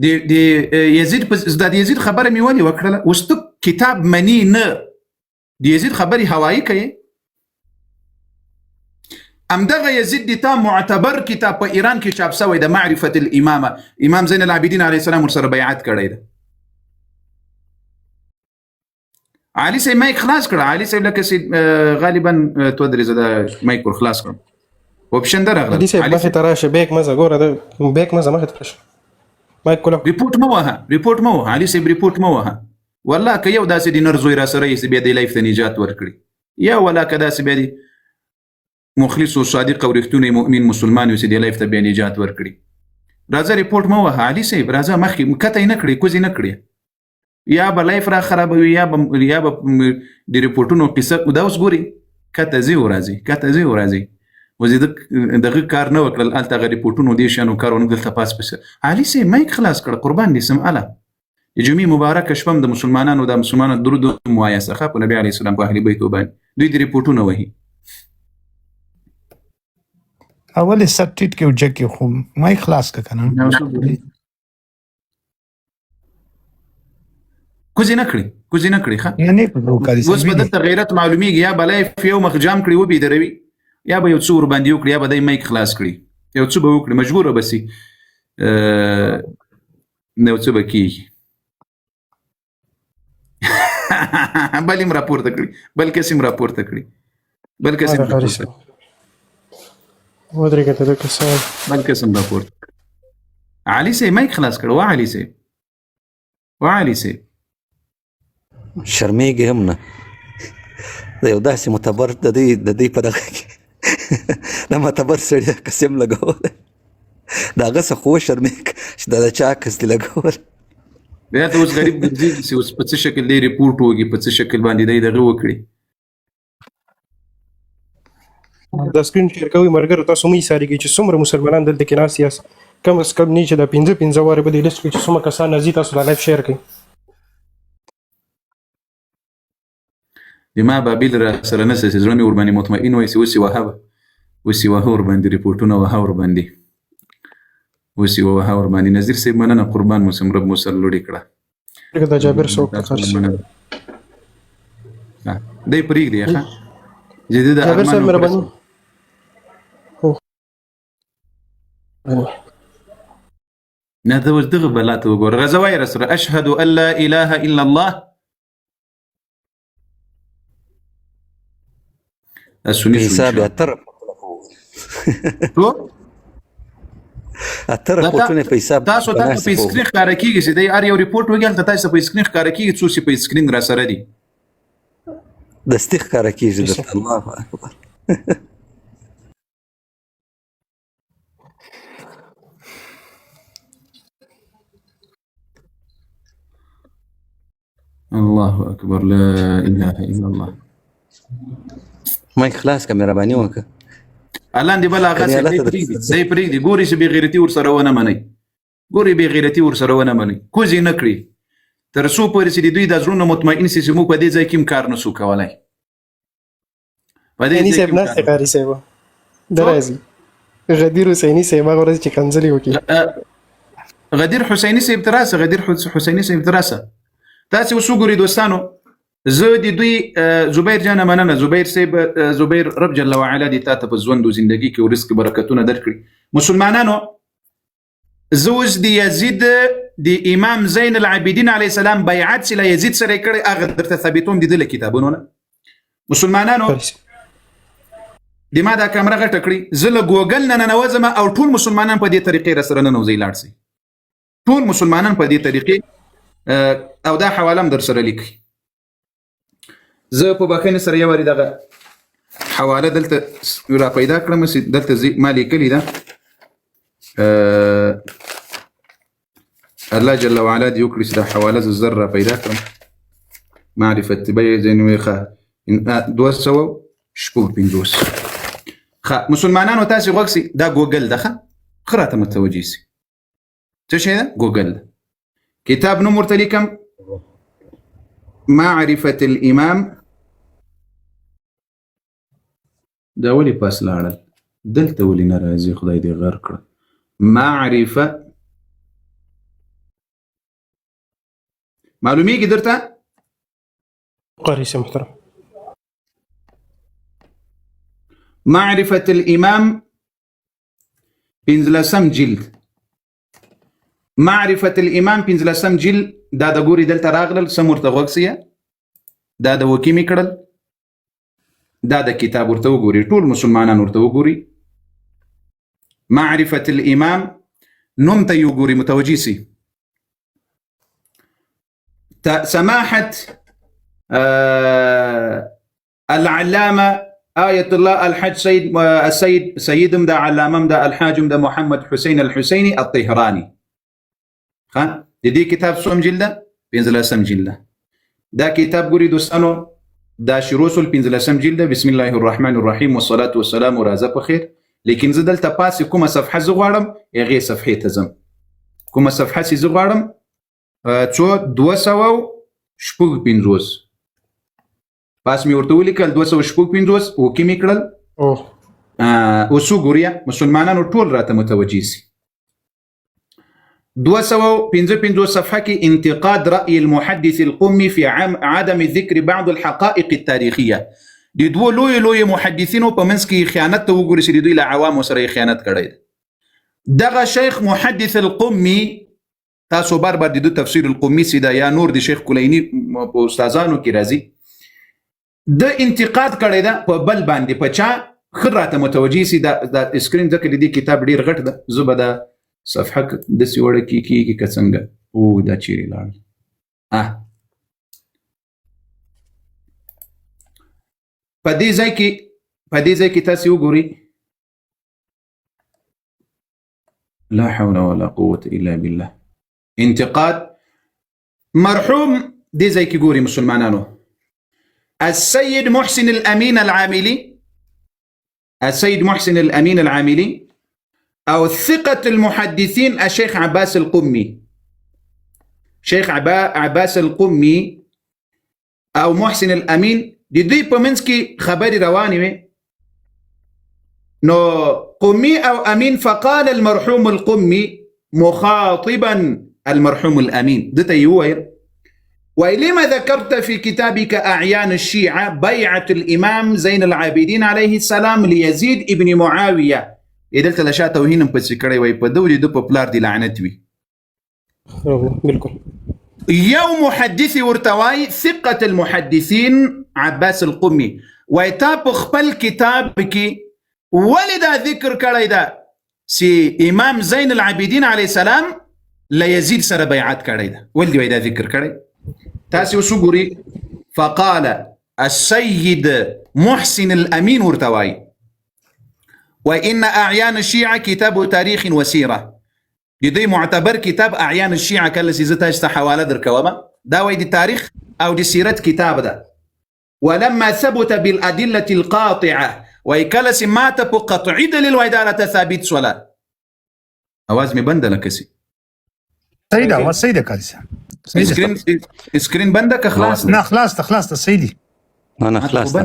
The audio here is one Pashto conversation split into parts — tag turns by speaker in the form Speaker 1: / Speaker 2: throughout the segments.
Speaker 1: د یزید د یزید خبره مې ولې وکړله؟ اوس ته کتاب منی نه، د یزید خبرې هوایي کوي. همدغه یزید د تا معتبر کتاب په ایران کې چاپ شوی د معرفت الامامه، امام زین العابدین علیه السلام ورسره بیعت کړی ده. علي صاحب مایک خلاص کړه، علي صاحب لکه غالبا تو درې زده مایک ور خلاص کړم. اپشن درغله
Speaker 2: علي صاحب مخې ته راشه، بیک مزه ګوره، د بیک مزه مخې ته راشه، مایک کوله
Speaker 1: ریپورت مو وها، ریپورت مو وها علي صاحب، ریپورت مو وها. والله که یو داسې د نرزوی را سره یې بیا د لایف ته نجات ورکړي، یا ولا که داسې بیا د مخلص او صادق او رښتونی مؤمن مسلمان یو چې د لایف ته بیا نجات ورکړي. راځه ریپورت مو وها علي صاحب، راځه مخکې کته یې نه کړې، کوزې نه کړې، یا به لایف را خرابوي یا به د ریپورټونو قصه. دا اوس ګوري کته ځي ورځي، کته ځي ورځي، وزید دغه کار نه وکړل، الته غ ریپورټونو دې شانو کارونه دلته پاس پس. علي صاحب مایک خلاص کړ، قربان دي سم الله. جمعې مبارک شپم د مسلمانانو د مسلمانانو درود موایا څخه په نبی عليه السلام په اهل بیت باندې دوی د ریپورټونو وهي.
Speaker 3: اول سب ټیټ کې وجه کې خو مایک خلاص ک کنه
Speaker 1: کوزې نه کړې، کوزې نه کړې ښه.
Speaker 3: یعنی په وکړي
Speaker 1: اوس به دلته غیرت معلومیږي، یا به لایف یو مخ جام کړي وبې دروي، یا به یو څو ور باندې وکړي، یا به د مایک خلاص کړي، یو څه به وکړي، مجبوره به سي نو څه به کېږي. بل هم راپورته کړي، بل کس هم راپورته کړي، بل کس هم راپورته کړي،
Speaker 2: ودرېږه ته د کسان
Speaker 1: بل کس هم راپورته کړي. علي صاحب مایک خلاص کړه، وا علي صاحب، وا علي صاحب
Speaker 4: شرمېږي هم نه، د یو داسې معتبر د دې په دغه کې د معتبر سړي قسم لګول، د هغه څه خو شرمېږي چې د چا کس دې لګول.
Speaker 1: بیا ته اوس غریب ګرځي چې اوس په څه شکل دی ریپورټ وږي، په څه شکل باندې دی دغه وکړي.
Speaker 2: دا سکرین شیر کوي مرګرو، تاسو مې ساريږي چې څومره مسلمانان دلته کې ناست یاست، کم از کم نه چې دا 15 واره به د لیست کې چې څومره کسان راځي تاسو دا لایف شیر کړئ.
Speaker 1: د ما بابیل را سره نسه چې زړه مې ورباندې مطمئن وای چې اوس یې وهه اوس یې وهه ورباندې ریپورټونه وهه ورباندې اوس یې وهه ورباندې. نظیر صاحب مننه، قربان مو سم، رب مو سر لوړې کړه.
Speaker 2: دا جابر څوک خرڅ
Speaker 1: دی پرېږدي ښه جدید
Speaker 2: جابر صاحب مهرباني.
Speaker 1: نه ته اوس دغه بلا ته وګوره، غزه وایه را سره اشهد ان لا اله الا الله. السني
Speaker 4: حساب اتر پورتونه په حساب
Speaker 1: تاسو ته په سکرین ښکاره کېږي چې دی هر یو ریپورټ وګورئ، تاسو په سکرین ښکاره کېږي، څو چې په سکرین را سره دي
Speaker 4: دستي ښکاره کېږي. درته الله اکبر.
Speaker 1: الله اکبر، لا اله الا الله.
Speaker 4: مایک خلاص که مهرباني وکړه.
Speaker 1: الله دې بل هغه څه دی پرېږدي، ګوري چې بې غیرتي ورسره ونه منئ، ګوري بې غیرتي ورسره ونه منئ، کوزې نه کړي تر څو پورې چې د دوی د زړونو مطمئن سي چې موږ په دې ځای کې هم کار نه سو کولی. په دې ځای کې
Speaker 2: ناست قاري صاحب درازي غدیر حسیني صاحب هغه ورځ چې کنځلې وکړي،
Speaker 1: غدیر حسیني صاحب ته راسه، غدیر حسیني صاحب ته راسه. تاسې اوس وګورئ دوستانو، زه د دوی زبیر جانه مننه، زبیر صاحب، زبیر رب جل وعلا دې تا ته په ژوند او زندګي کې رزق برکتونه درکړي. مسلمانانو، زه اوس د یزید د امام زین العابدین علیه السلام بیعت چې له یزید سره یې کړی هغه درته ثابتوم د ده له کتابونو نه. مسلمانانو، د ما دا کامره غټه کړي، زه له ګوګل نه ننوځم او ټول مسلمانان په دې طریقې را سره ننوځئ، لاړ شئ ټول مسلمانان په دې طریقې، او دا حواله هم در سره لیکي. زه په بخښنې سره یو وارې دغه حواله دلته را پیدا کړم، دلته ما لیکلې ده. الله جل وعلا دې وکړي چې دا حواله زه زر را پیدا کړم. معرفت بیع زینوي ښه 250 ښه. مسلمانانو تاسې غوږ سئ، دا ګوګل ده ښه راته متوجه سئ. څه شی ده؟ ګوګل ده. کتاب نوم ورته لیکم معرفة الإمام. دا ولې پاس لاړل؟ دلته ولې نه راځي؟ خدای دې غر کړه. معرفة معلومیږي درته؟
Speaker 2: قاري سي محترم.
Speaker 1: معرفة الإمام پنځلسم جلد، معرفة الإمام پنځلسم جلد، دا د ګوري دلته راغلل سم ورته غوږ دا د وکیمې کړل، دا د کتاب ورته وګوري، ټول مسلمانان ورته وګوري. معرفة الإمام نوم ته یې وګوري، متوجي سي. سماحة العلامة آية الله الحج السيد مدى علامة مدى الحاج مدى محمد حسين الحسيني الطهراني. دي كتاب سوم جلدة پنځلسم جلدة. دا كتاب ګوري دوستانو، دا شروع سول پنځلسم جلدة. بسم الله الرحمن الرحيم والصلاة والسلام راځه په خیر. لیکن زه دلته پاسې کومه صفحه زه غواړم هغې صفحې ته ځم. کومه صفحه چې زه غواړم 256 پاس مې ورته ولیکل 256 وکې مې کړل. اوس وګورئ مسلمانانو ټول راته متوجي سي. 255 صفحه کې انتقاد رأي المحدث القمي في عدم ذكر بعض الحقائق التاريخية. د دوه لوی محدثینو په منځ کې خیانت ته وګورئ چې دوی له عوامو سره خیانت کړی. دغه شیخ محدث القمي، تاسو بار د تفسیر القمي سیدا یا نور د شیخ کلینی په استادانو کې راځي، د انتقاد کړی ده په بل باندې په چا خراته متوجي سي. دا اسکرین ځکه د دې کتاب ډیر غټ ده، زه به دا صفحه د سیوړه کې که څنګه او دا چیرې لاړ. په دې ځای کې تاسو وګورئ، لا حول ولا قوة الا بالله. انتقاد مرحوم دې ځای کې ګوري مسلمانانو، السيد محسن الأمين العاملي، السيد محسن الأمين العاملي أو ثقة المحدثين الشيخ عباس القمي، شيخ عباس القمي أو محسن الأمين. دي بمنسكي خبري رواني نو قمي أو أمين. فقال المرحوم القمي مخاطبا المرحوم الأمين دي تيوير: ولما ذكرت في كتابك أعيان الشيعة بيعة الإمام زين العابدين عليه السلام ليزيد ابن معاوية. إدلت لشا توهين بسكري ويبدو دو ببلار دي لعنتوي.
Speaker 2: بالكل.
Speaker 1: يوم محدثي ورتواي ثقة المحدثين عباس القمي ويتاب خبل كتابك ولدا ذكر كريدا سي إمام زين العابدين عليه السلام ليزيد سر بيعات كريدا ولدي ويدا ذكر كريدا. تاسي وسوغوري فقال السيد محسن الأمين ورتواي: وإن أعيان الشيعة كتاب تاريخ وسيرة. دي معتبر كتاب أعيان الشيعة كالسي زتاجت حوالة دركوما دا ويدي تاريخ أو دي سيرة كتاب دا. ولما ثبت بالأدلة القاطعة ويكالسي مات بقطع دليل وإدارة ثابت صلاة أوازمي بندنا كسي
Speaker 3: سيدة والسيدة كالسة
Speaker 1: اسكرين بندك خلاص.
Speaker 3: لا خلاص سيدي
Speaker 4: أنا خلاص.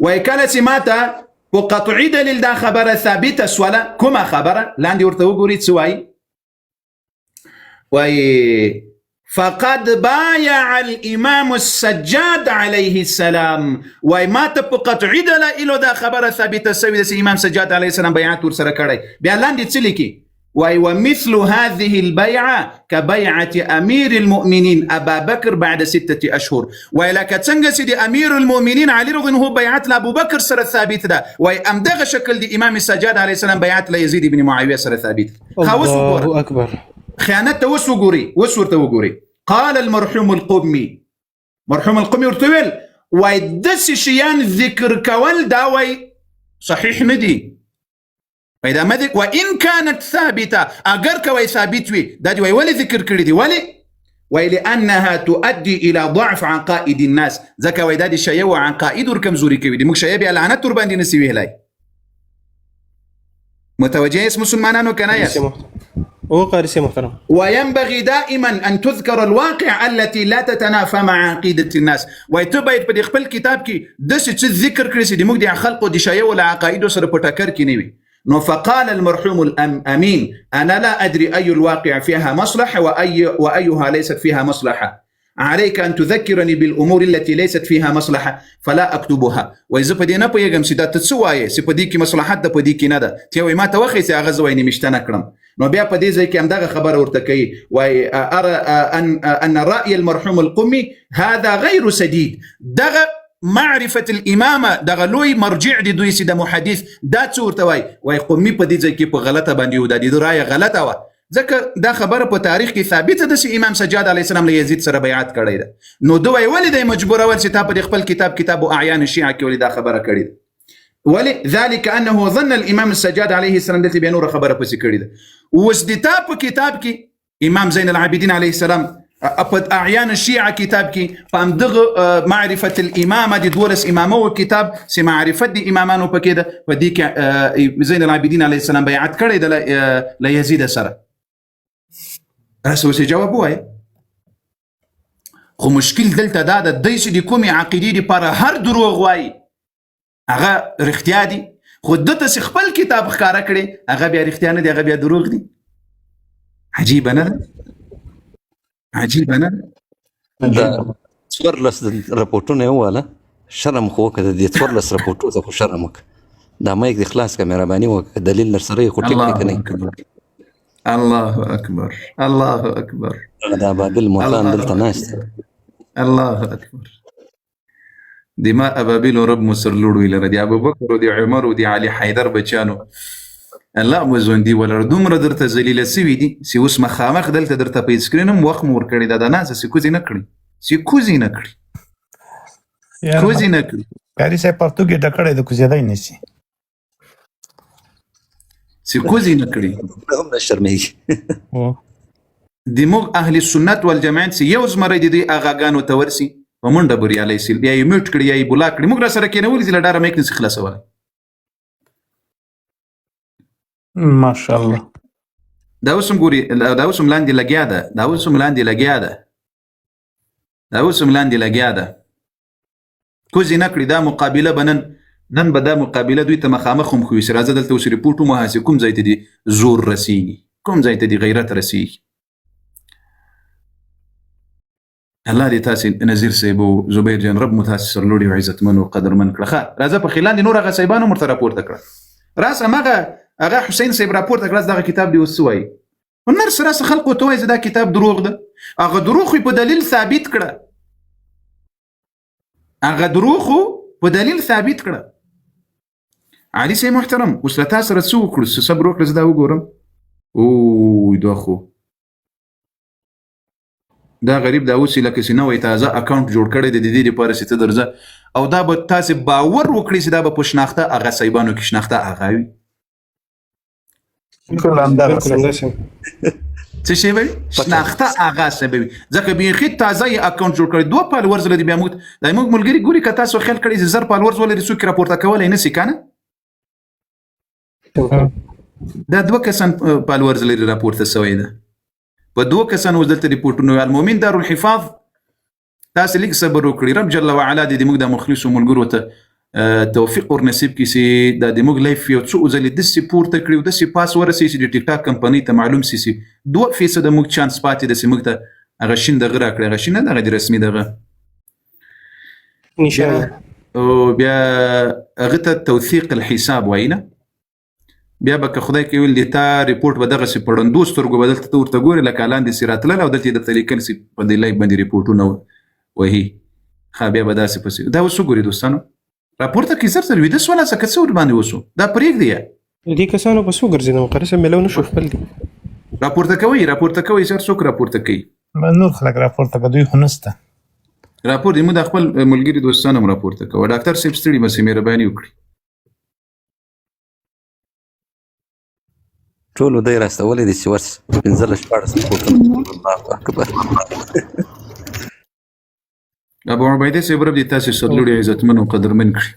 Speaker 1: ويكالسي مات وقطعي دليل دا خبر ثابتة سوالا كما خبر لاندي ورتو قريت سواي فقد بايع الإمام السجاد عليه السلام وما تبقطعي دليل دا خبر ثابتة سوي دا إمام سجاد عليه السلام بيعات ورسر كري بيان لاندي تسلكي ومثل هذه البيعة كبيعة أمير المؤمنين أبا بكر بعد 6 أشهر وإلا كتنجس دي أمير المؤمنين علي رضي هو بيعت لأبو بكر سر الثابت ده وأمدغ شكل دي إمام السجاد عليه السلام بيعت ليزيد بن معاوية سر الثابت.
Speaker 2: الله أكبر.
Speaker 1: خيانات وسور. قال المرحوم القمي، مرحوم القمي ارتويل ويدس شيان ذكر كوال داوي صحيح ندي فإذا ما ذكر وإن كانت ثابتة أجرك ويثابتوي دادي ولي ذكر كردي ولأنها تؤدي إلى ضعف عقائد الناس ذكا ويدادي الشيء وعقائد وركم زوري كويدي مك شيء بيعلانة تربان دي نسيوه لاي متوجه اسم مسلمانانو كنايس
Speaker 2: وقارسي محترم.
Speaker 1: وينبغي دائما أن تذكر الواقع التي لا تتنافى مع عقيدة الناس ويتبايت بدي خبل كتابك دس تذكر كريسي دي مك دي خلقو دي شيء ولا عقائدو سر بوتاكر كنيوي فقال المرحوم الأمين أنا لا أدري أي الواقع فيها مصلحة وأيها ليست فيها مصلحة، عليك أن تذكرني بالأمور التي ليست فيها مصلحة فلا أكتبها. وإذا بدي أنا بيجم سيدا تتسوي سيبديكي مصلحة ده بديكي ندا تيوي ما توخي سأغزويني مشتنا كرم نو بيا بدي زي كم دغه خبر ورتكي وأرى أن رأي المرحوم القمي هذا غير سديد. دغه معرفة الإمامة دغه لوی مرجع دي دوی سيدا محدث دا څورتوي وای قمي بدي زي کې په غلطه باندې و د دې رأي غلطه و ځکه دا خبره په تاریخ کې ثابته ده چې امام سجاد علیه السلام له یزید سره بیعت کړی ده. نو دوی ولې د مجبور ول چې تا په خپل کتاب اعیان الشیعه کې ولې دا خبره کړی ده؟ ولې ذلك انه ظن الامام السجاد عليه السلام دلته بیا نور خبره پسې کړی ده. اوس د تا په کتاب کې امام زین العابدین علیه السلام په اعیان الشیعه کتاب کې په دغه معرفه الامامه د دولس امامه او کتاب سي معرفت د امامانو پکې ده په دې کې زین العابدین علیه السلام بیعت کړی ده له یزید سره. اسوسي جواب وای خو مشکل دلته دا د دې چې د کومې عقیدې لپاره هر دروغ وای هغه رښتیا دي، خو دته چې خپل کتاب ښکارا کړي هغه بیا رښتیا نه دي، هغه بیا دروغ دي. عجیب نه ده؟ عجیب نه ده؟
Speaker 4: دا څوارلس رپورټونه واله شرم خو وکړه د دې څوارلس رپورټو ته خو شرم وکړه دا مایک د خلاص کا مهرباني وکړه دلیل در سره خو ټیک نه
Speaker 1: الله أكبر الله أكبر
Speaker 4: دا بابل موطن دلته ناشته
Speaker 1: الله أكبر دماء أبابيل رب مصر لورو إلى ردي أبو بكر ودي عمر ودي علي حيدر بچانو الله مزون دي ولا دومره درته ذلیل سوي دي سی اوس مخامخ دلته درته په سکرینم وخت مور کړی دا نه سی کوزي نه کړی
Speaker 3: کاری سه پرتګي ډکړې د کوزیدای نسی
Speaker 1: سی کوزي نه کړی
Speaker 4: هم شرمېږي
Speaker 1: د موږ اهل سنت والجماعت سی یو زمره دي اغاګانو تورسي په منډه بری علی سیل بیا یې میوټ کړی یا بلاک کړی موږ را سره کې نه ولې زله ډاره میک نس خلاصول
Speaker 3: ماشاءالله.
Speaker 1: دا اوسم ګوري دا اوسم لاندې لګیا ده کوزي نه کړی دا مقابله بنن نن به دا مقابله دوی ته مخامخ هم خو سره راځه دلته اوس ریپورټ مو هاسي کوم ځای ته دي زور رسیږي کوم ځای ته دي غیرت رسیږي. الله دې تاسو نذیر صاحب او زبیر جان رب متاسف سرلوړي او عزتمن او قدرمن کړه. راځه په خلان دي نور هغه صاحبانو مرته راپورته کړه راس هغه حسین صاحب راپورته کړه دغه کتاب دی وسوي ونر سره خلکو ته وایي دا کتاب دروغ ده هغه دروغ په دلیل ثابت کړه علي سي محترم اوس له تاسو سره څه وکړو صبر وکړه زه دا وګورم او دا خو دا غریب دا اوس لکه چې نوې تازه اکاونټ جوړ کړی د دې لپاره چې ته درځه او دا به تاسو باور وکړئ چې دا به په شناخته هغه صاحبانو کې شناخته هغه وي څه شی وي شناخته هغه سبب ځکه بیخي تازه اکاونټ جوړ کړی 2 فالوورز لري بیا موږ د موږ ملګری ګوري که تاسو خیال کړئ چې 0 فالوورز ولري څوک راپورته کولای نه سي کنه دا 2 کسان فالوورز لري راپورته سوی ده په 2 کسان وزلت ریپورټونو المؤمن دار الحفاظ تاسو لیک صبر وکړئ رب جل وعلا دې موږ د مخلص ملګرو ته توفیق ور نصیب کړي چې د موږ لایف یو څو ځلې د سپورت کړیو د سی پاس ورسې چې د ټیک ټاک کمپنی ته معلوم سي 2% د موږ چانس پاتې د سیمه ته هغه شین دغه را کړی هغه شین دغه د رسمي دغه
Speaker 2: ان شاء الله
Speaker 1: او بیا هغه ته توثیق الحساب واینا بیا به که خدای کوي ول تا ریپورت به دغه سي پړندو سترګو بدل ته ورته ګوري لکه لاندې سیراتل او دلته د تلیکل سي په دې لایک باندې ریپورټونه وهي خا بیا به داسې پسې دا وسو ګوري دوستانو راپورته کې زر زر ویده سواله څه څور باندې وسو دا پرېږ دی
Speaker 2: دې کسانو په سو ګرځي نو قرسه ملو نشو خپل دي
Speaker 1: راپورته کوي سر څوک راپورته کوي
Speaker 3: نور خلک راپورته کوي خو نسته
Speaker 1: راپور دې مو د خپل ملګری دوستانو راپورته کوي ډاکټر صاحب ستړي مې مهرباني وکړي
Speaker 4: ټول دای راستولې دي چې ورس 15 14 الله اکبر
Speaker 1: ابو عبیده صاحب رب دې تاسو سرلوړي عزتمن او قدرمن کړي